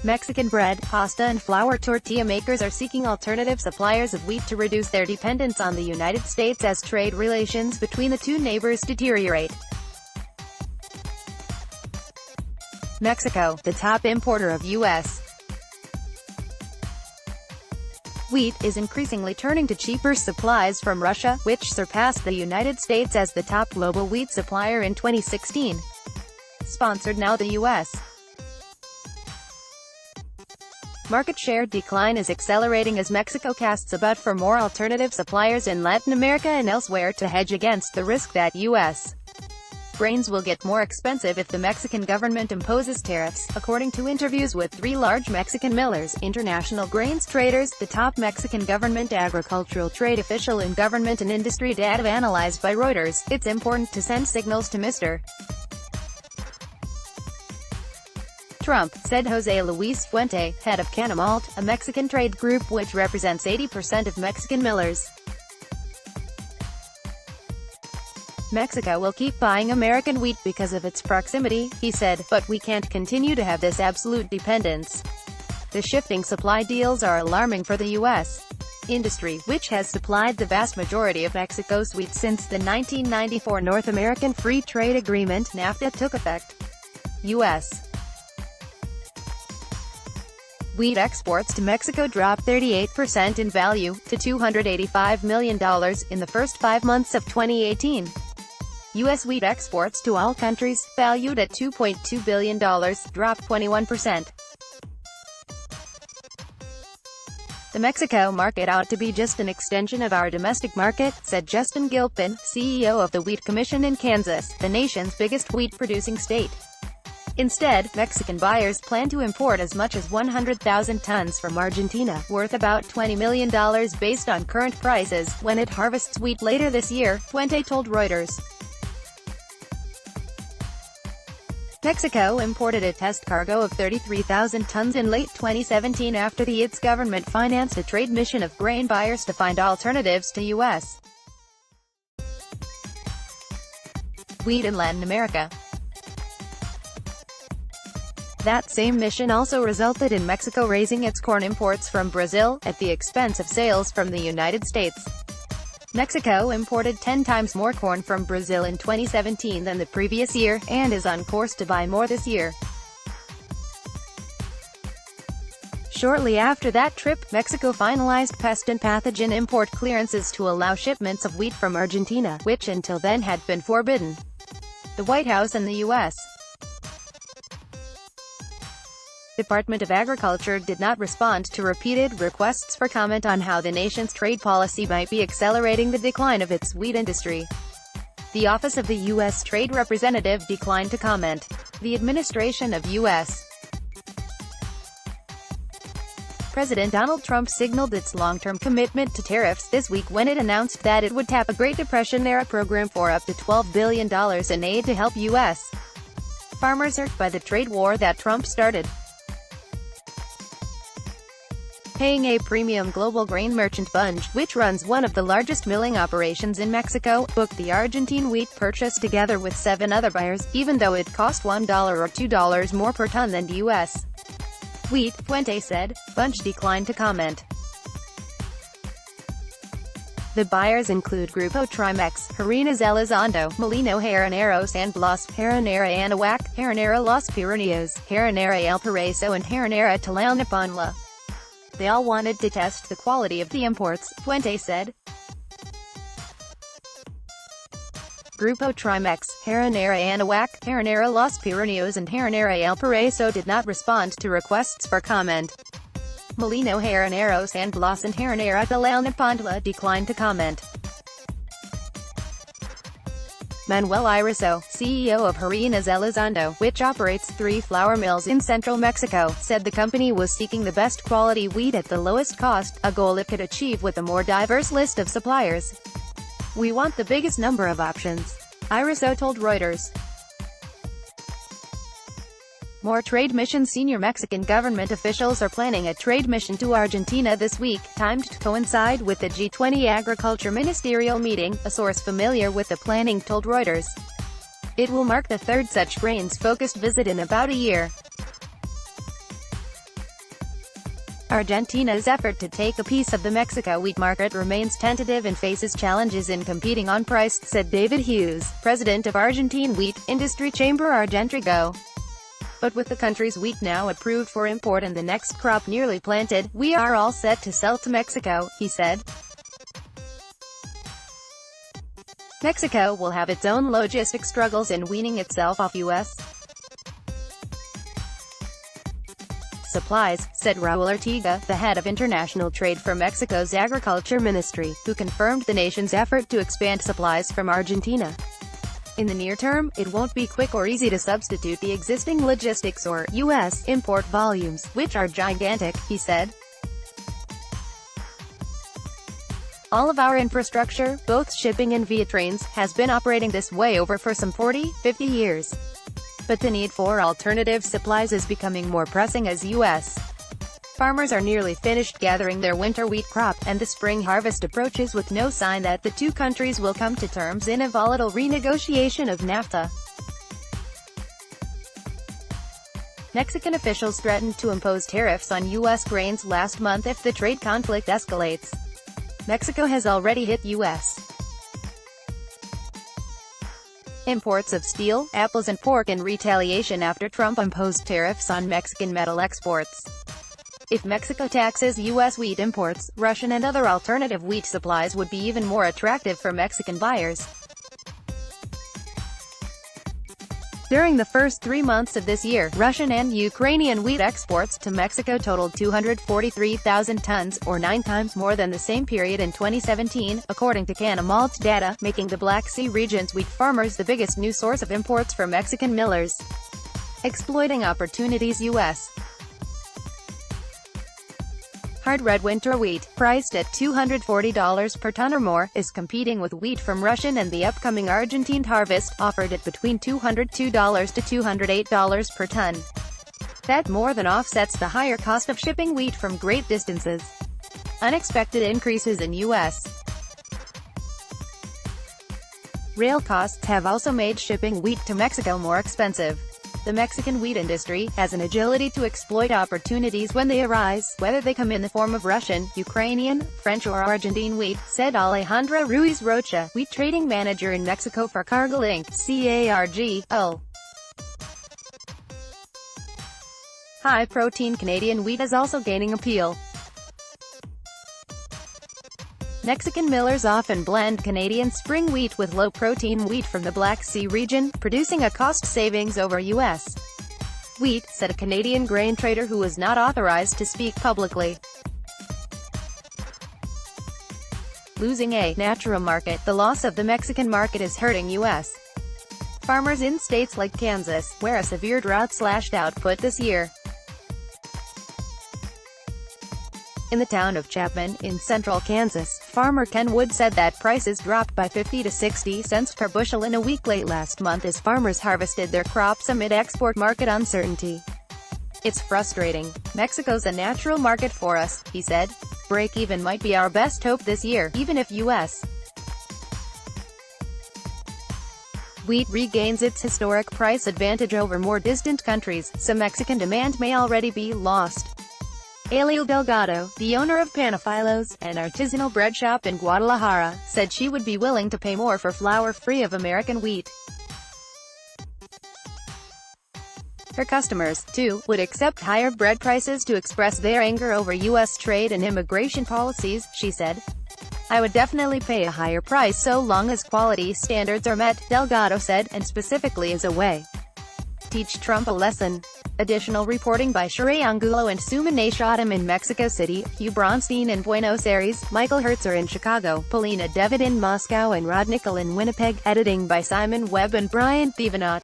Mexican bread, pasta and flour tortilla makers are seeking alternative suppliers of wheat to reduce their dependence on the United States as trade relations between the two neighbors deteriorate. Mexico, the top importer of U.S. wheat, is increasingly turning to cheaper supplies from Russia, which surpassed the United States as the top global wheat supplier in 2016. Sponsored now the U.S. market share decline is accelerating as Mexico casts about for more alternative suppliers in Latin America and elsewhere to hedge against the risk that U.S. grains will get more expensive if the Mexican government imposes tariffs, according to interviews with 3 large Mexican millers, international grains traders, the top Mexican government agricultural trade official and government and industry data analyzed by Reuters. It's important to send signals to Mr. Trump, said José Luis Fuente, head of Canamalt, a Mexican trade group which represents 80% of Mexican millers. Mexico will keep buying American wheat because of its proximity, he said, but we can't continue to have this absolute dependence. The shifting supply deals are alarming for the U.S. industry, which has supplied the vast majority of Mexico's wheat since the 1994 North American Free Trade Agreement (NAFTA) took effect. U.S. wheat exports to Mexico dropped 38% in value, to $285 million, in the first 5 months of 2018. U.S. wheat exports to all countries, valued at $2.2 billion, dropped 21%. The Mexico market ought to be just an extension of our domestic market, said Justin Gilpin, CEO of the Wheat Commission in Kansas, the nation's biggest wheat-producing state. Instead, Mexican buyers plan to import as much as 100,000 tons from Argentina, worth about $20 million based on current prices, when it harvests wheat later this year, Fuente told Reuters. Mexico imported a test cargo of 33,000 tons in late 2017 after its government financed a trade mission of grain buyers to find alternatives to U.S. wheat in Latin America. That same mission also resulted in Mexico raising its corn imports from Brazil, at the expense of sales from the United States. Mexico imported 10 times more corn from Brazil in 2017 than the previous year, and is on course to buy more this year. Shortly after that trip, Mexico finalized pest and pathogen import clearances to allow shipments of wheat from Argentina, which until then had been forbidden. The White House and the U.S. Department of Agriculture did not respond to repeated requests for comment on how the nation's trade policy might be accelerating the decline of its wheat industry. The Office of the U.S. Trade Representative declined to comment. The administration of U.S. President Donald Trump signaled its long-term commitment to tariffs this week when it announced that it would tap a Great Depression-era program for up to $12 billion in aid to help U.S. farmers hurt by the trade war that Trump started. Paying a premium, global grain merchant Bunge, which runs one of the largest milling operations in Mexico, booked the Argentine wheat purchase together with 7 other buyers, even though it cost $1 or $2 more per ton than U.S. wheat, Fuente said. Bunge declined to comment. The buyers include Grupo Trimex, Harinas Elizondo, Molino Harinero San Blas, Harinera Anahuac, Harinera Los Pirineos, Harinera El Paraiso and Harinera Tlalnepantla. They all wanted to test the quality of the imports, Fuente said. Grupo Trimex, Harinera Anahuac, Harinera Los Pirineos and Harinera El Paraiso did not respond to requests for comment. Molino Harinero San Blas and Harinera Tlalnepantla declined to comment. Manuel Iriso, CEO of Harinas Elizondo, which operates 3 flour mills in central Mexico, said the company was seeking the best quality wheat at the lowest cost, a goal it could achieve with a more diverse list of suppliers. "We want the biggest number of options," Iriso told Reuters. More trade missions. Senior Mexican government officials are planning a trade mission to Argentina this week, timed to coincide with the G20 agriculture ministerial meeting, a source familiar with the planning told Reuters. It will mark the 3rd such grains-focused visit in about a year. Argentina's effort to take a piece of the Mexico wheat market remains tentative and faces challenges in competing on price, said David Hughes, president of Argentine Wheat Industry Chamber Argentrigo. But with the country's wheat now approved for import and the next crop nearly planted, we are all set to sell to Mexico, he said. Mexico will have its own logistic struggles in weaning itself off U.S. supplies, said Raul Ortega, the head of international trade for Mexico's agriculture ministry, who confirmed the nation's effort to expand supplies from Argentina. In the near term, it won't be quick or easy to substitute the existing logistics or U.S. import volumes, which are gigantic, he said. All of our infrastructure, both shipping and via trains, has been operating this way for some 40-50 years. But the need for alternative supplies is becoming more pressing as U.S. farmers are nearly finished gathering their winter wheat crop, and the spring harvest approaches with no sign that the two countries will come to terms in a volatile renegotiation of NAFTA. Mexican officials threatened to impose tariffs on U.S. grains last month if the trade conflict escalates. Mexico has already hit U.S. imports of steel, apples and pork in retaliation after Trump imposed tariffs on Mexican metal exports. If Mexico taxes U.S. wheat imports, Russian and other alternative wheat supplies would be even more attractive for Mexican buyers. During the first 3 months of this year, Russian and Ukrainian wheat exports to Mexico totaled 243,000 tons, or 9 times more than the same period in 2017, according to Canamalt data, making the Black Sea region's wheat farmers the biggest new source of imports for Mexican millers. Exploiting opportunities. U.S. hard red winter wheat, priced at $240 per ton or more, is competing with wheat from Russian and the upcoming Argentine harvest, offered at between $202 to $208 per ton. That more than offsets the higher cost of shipping wheat from great distances. Unexpected increases in U.S. rail costs have also made shipping wheat to Mexico more expensive. The Mexican wheat industry has an agility to exploit opportunities when they arise, whether they come in the form of Russian, Ukrainian, French or Argentine wheat, said Alejandra Ruiz Rocha, wheat trading manager in Mexico for Cargill Inc. CARGO. High-protein Canadian wheat is also gaining appeal. Mexican millers often blend Canadian spring wheat with low-protein wheat from the Black Sea region, producing a cost savings over U.S. wheat, said a Canadian grain trader who was not authorized to speak publicly. Losing a natural market, the loss of the Mexican market is hurting U.S. farmers in states like Kansas, where a severe drought slashed output this year. In the town of Chapman, in central Kansas, farmer Ken Wood said that prices dropped by 50 to 60 cents per bushel in a week late last month as farmers harvested their crops amid export market uncertainty. It's frustrating. Mexico's a natural market for us, he said. Break-even might be our best hope this year, even if U.S. wheat regains its historic price advantage over more distant countries, so Mexican demand may already be lost. Elio Delgado, the owner of Panafilos, an artisanal bread shop in Guadalajara, said she would be willing to pay more for flour free of American wheat. Her customers, too, would accept higher bread prices to express their anger over U.S. trade and immigration policies, she said. I would definitely pay a higher price so long as quality standards are met, Delgado said, and specifically as a way to teach Trump a lesson. Additional reporting by Sheree Angulo and Suman Nashadam in Mexico City, Hugh Bronstein in Buenos Aires, Michael Hertzer in Chicago, Polina Devitt in Moscow and Rod Nickel in Winnipeg. Editing by Simon Webb and Brian Thievanaut.